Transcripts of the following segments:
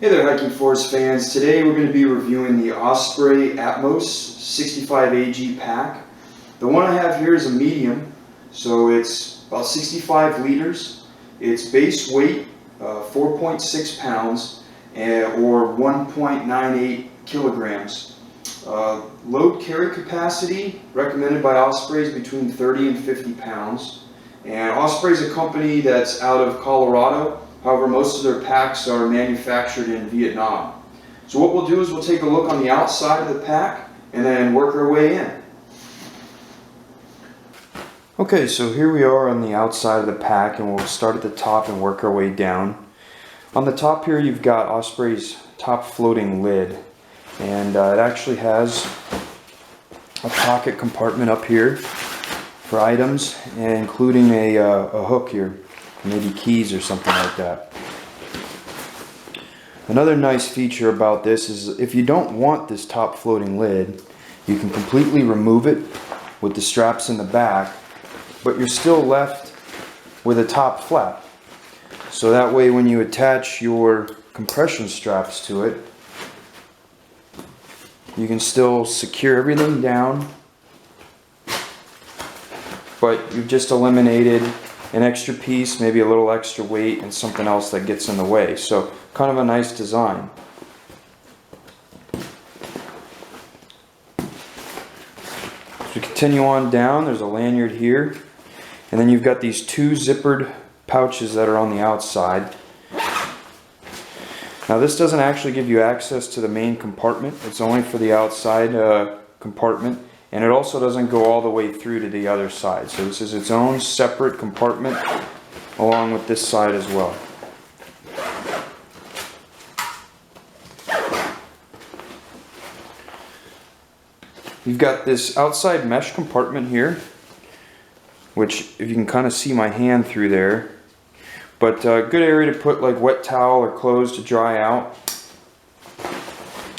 Hey there, Hiking Forest fans. Today we're going to be reviewing the Osprey Atmos 65 AG pack. The one I have here is a medium, so it's about 65 liters. Its base weight 4.6 pounds or 1.98 kilograms. Load carry capacity recommended by Osprey is between 30 and 50 pounds. And Osprey is a company that's out of Colorado. However, most of their packs are manufactured in Vietnam. So what we'll do is we'll take a look on the outside of the pack and then work our way in. Okay, so here we are on the outside of the pack, and we'll start at the top and work our way down. On the top here you've got Osprey's top floating lid, and it actually has a pocket compartment up here for items, including a hook here. Maybe keys or something like that. Another nice feature about this is if you don't want this top floating lid, you can completely remove it with the straps in the back, but you're still left with a top flap. So that way when you attach your compression straps to it, you can still secure everything down, but you've just eliminated an extra piece, maybe a little extra weight, and something else that gets in the way. So kind of a nice design. As we continue on down, there's a lanyard here, and then you've got these two zippered pouches that are on the outside. Now this doesn't actually give you access to the main compartment. It's only for the outside compartment. And it also doesn't go all the way through to the other side. So this is its own separate compartment along with this side as well. You've got this outside mesh compartment here, which if you can kind of see my hand through there. But a good area to put like wet towel or clothes to dry out.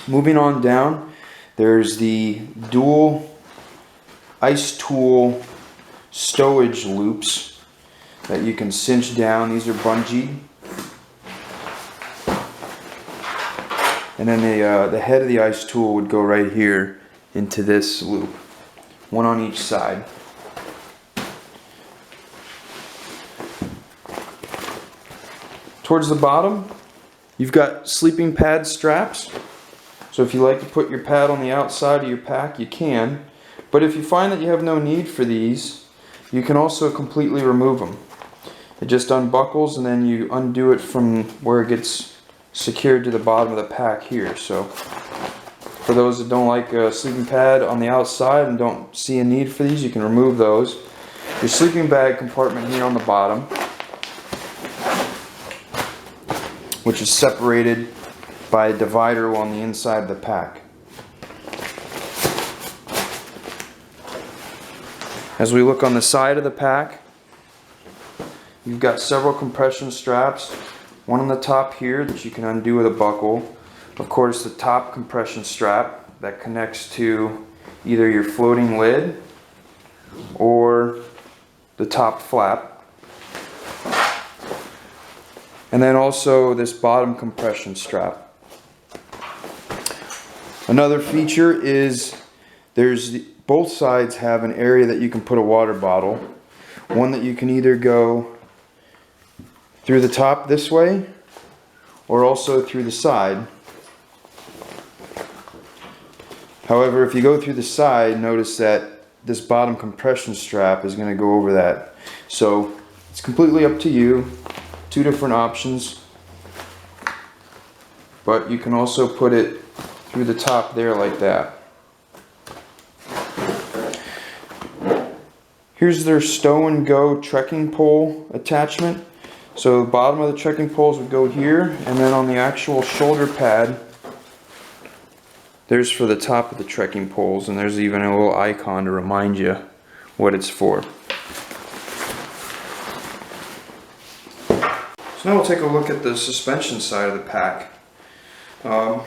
Moving on down, there's the dual ice tool stowage loops that you can cinch down. These are bungee, and then the head of the ice tool would go right here into this loop, one on each side. Towards the bottom you've got sleeping pad straps, so if you like to put your pad on the outside of your pack, you can. But if you find that you have no need for these, you can also completely remove them. It just unbuckles and then you undo it from where it gets secured to the bottom of the pack here. So for those that don't like a sleeping pad on the outside and don't see a need for these, you can remove those. Your sleeping bag compartment here on the bottom, which is separated by a divider on the inside of the pack. As we look on the side of the pack, you've got several compression straps. One on the top here that you can undo with a buckle. Of course, the top compression strap that connects to either your floating lid or the top flap. And then also this bottom compression strap. Another feature is both sides have an area that you can put a water bottle. One that you can either go through the top this way or also through the side. However, if you go through the side, notice that this bottom compression strap is going to go over that. So it's completely up to you. Two different options. But you can also put it through the top there like that. Here's their stow and go trekking pole attachment. So the bottom of the trekking poles would go here, and then on the actual shoulder pad, there's for the top of the trekking poles, and there's even a little icon to remind you what it's for. So now we'll take a look at the suspension side of the pack. All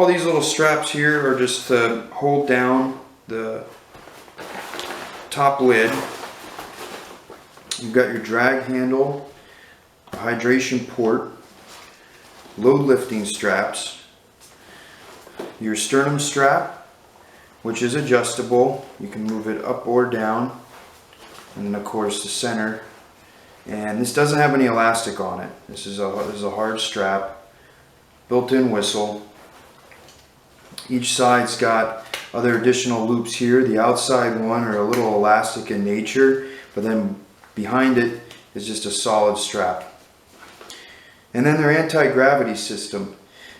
these little straps here are just to hold down the top lid. You've got your drag handle a hydration port, load lifting straps, your sternum strap, which is adjustable. You can move it up or down, and then of course the center. And this doesn't have any elastic on it. This is a hard strap, built-in whistle. Each side's got other additional loops here. The outside one are a little elastic in nature, but then behind it is just a solid strap. And then their anti-gravity system.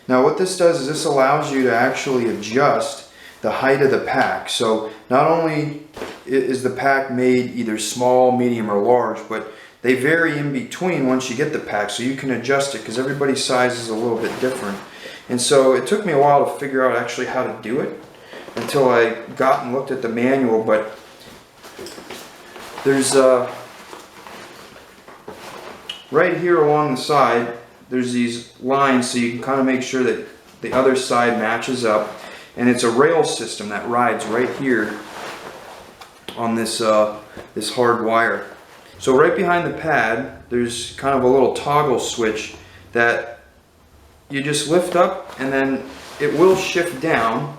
Now what this does is this allows you to actually adjust the height of the pack. So not only is the pack made either small, medium, or large, but they vary in between once you get the pack, so you can adjust it because everybody's size is a little bit different. And so it took me a while to figure out actually how to do it until I got and looked at the manual, but there's right here along the side, there's these lines so you can kind of make sure that the other side matches up, and it's a rail system that rides right here on this this hard wire. So right behind the pad, there's kind of a little toggle switch that you just lift up, and then it will shift down.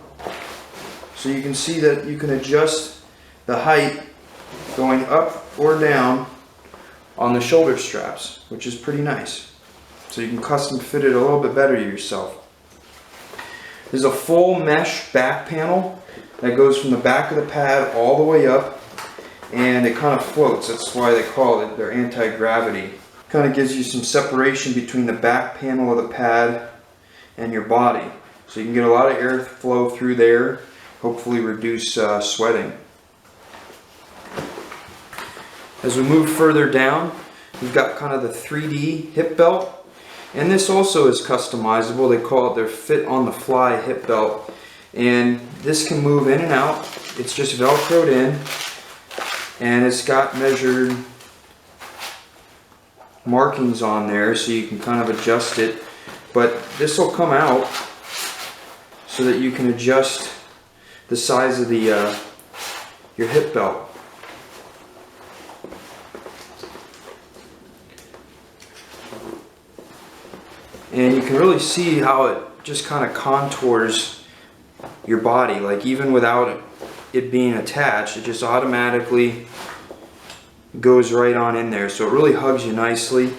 So you can see that you can adjust the height going up or down on the shoulder straps, which is pretty nice. So you can custom fit it a little bit better yourself. There's a full mesh back panel that goes from the back of the pad all the way up, and it kind of floats. That's why they call it their anti-gravity. Kind of gives you some separation between the back panel of the pad and your body, so you can get a lot of airflow through there, hopefully reduce sweating. As we move further down, we've got kind of the 3D hip belt, and this also is customizable. They call it their fit on the fly hip belt, and this can move in and out. It's just velcroed in, and it's got measured markings on there so you can kind of adjust it, but this will come out so that you can adjust the size of the your hip belt. And you can really see how it just kind of contours your body, like even without it being attached, it just automatically goes right on in there. So it really hugs you nicely.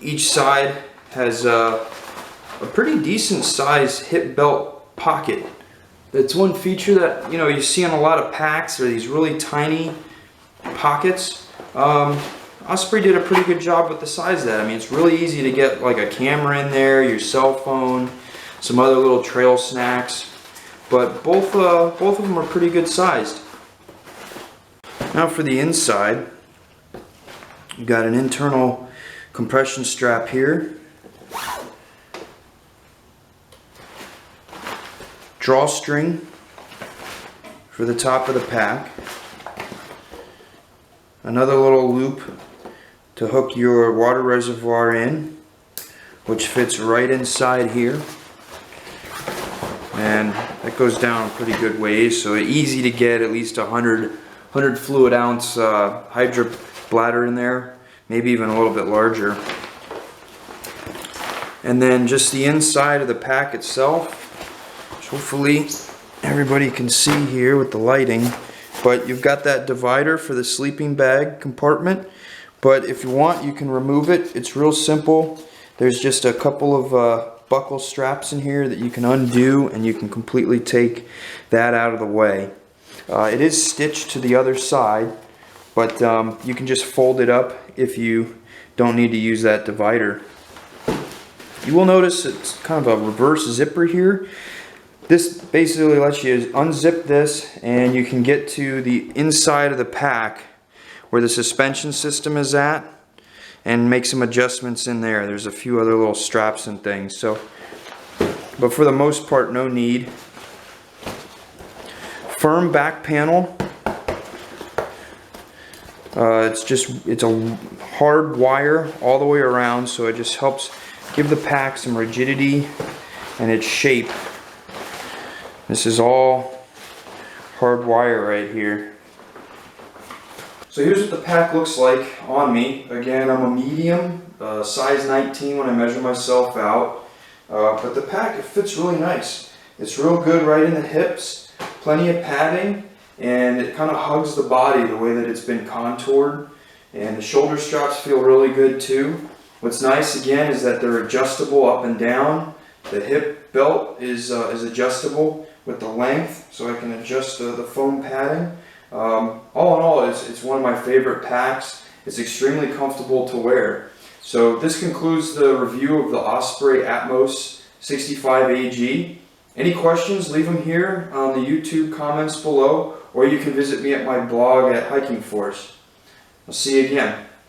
Each side has a pretty decent sized hip belt pocket. That's one feature that you see on a lot of packs, are these really tiny pockets. Osprey did a pretty good job with the size of that. I mean, it's really easy to get like a camera in there, your cell phone, some other little trail snacks, but both of them are pretty good sized. Now for the inside, you've got an internal compression strap here, drawstring for the top of the pack, another little loop to hook your water reservoir in, which fits right inside here, and that goes down a pretty good ways, so easy to get at least 100 fluid ounce hydro bladder in there, maybe even a little bit larger. And then just the inside of the pack itself, which hopefully everybody can see here with the lighting, but you've got that divider for the sleeping bag compartment. But if you want, you can remove it. It's real simple. There's just a couple of buckle straps in here that you can undo, and you can completely take that out of the way. It is stitched to the other side, but you can just fold it up if you don't need to use that divider. You will notice it's kind of a reverse zipper here. This basically lets you unzip this, and you can get to the inside of the pack where the suspension system is at, and make some adjustments in there. There's a few other little straps and things, so, but for the most part, no need. Firm back panel. It's a hard wire all the way around, so it just helps give the pack some rigidity and its shape. This is all hard wire right here. So here's what the pack looks like on me. Again, I'm a medium. size 19 when I measure myself out. But the pack, it fits really nice. It's real good right in the hips, plenty of padding, and it kind of hugs the body the way that it's been contoured. And the shoulder straps feel really good too. What's nice again is that they're adjustable up and down. The hip belt is adjustable with the length, so I can adjust the foam padding. All in all, it's one of my favorite packs. It's extremely comfortable to wear. So this concludes the review of the Osprey Atmos 65 AG. Any questions, leave them here on the YouTube comments below, or you can visit me at my blog at Hiking Force. I'll see you again.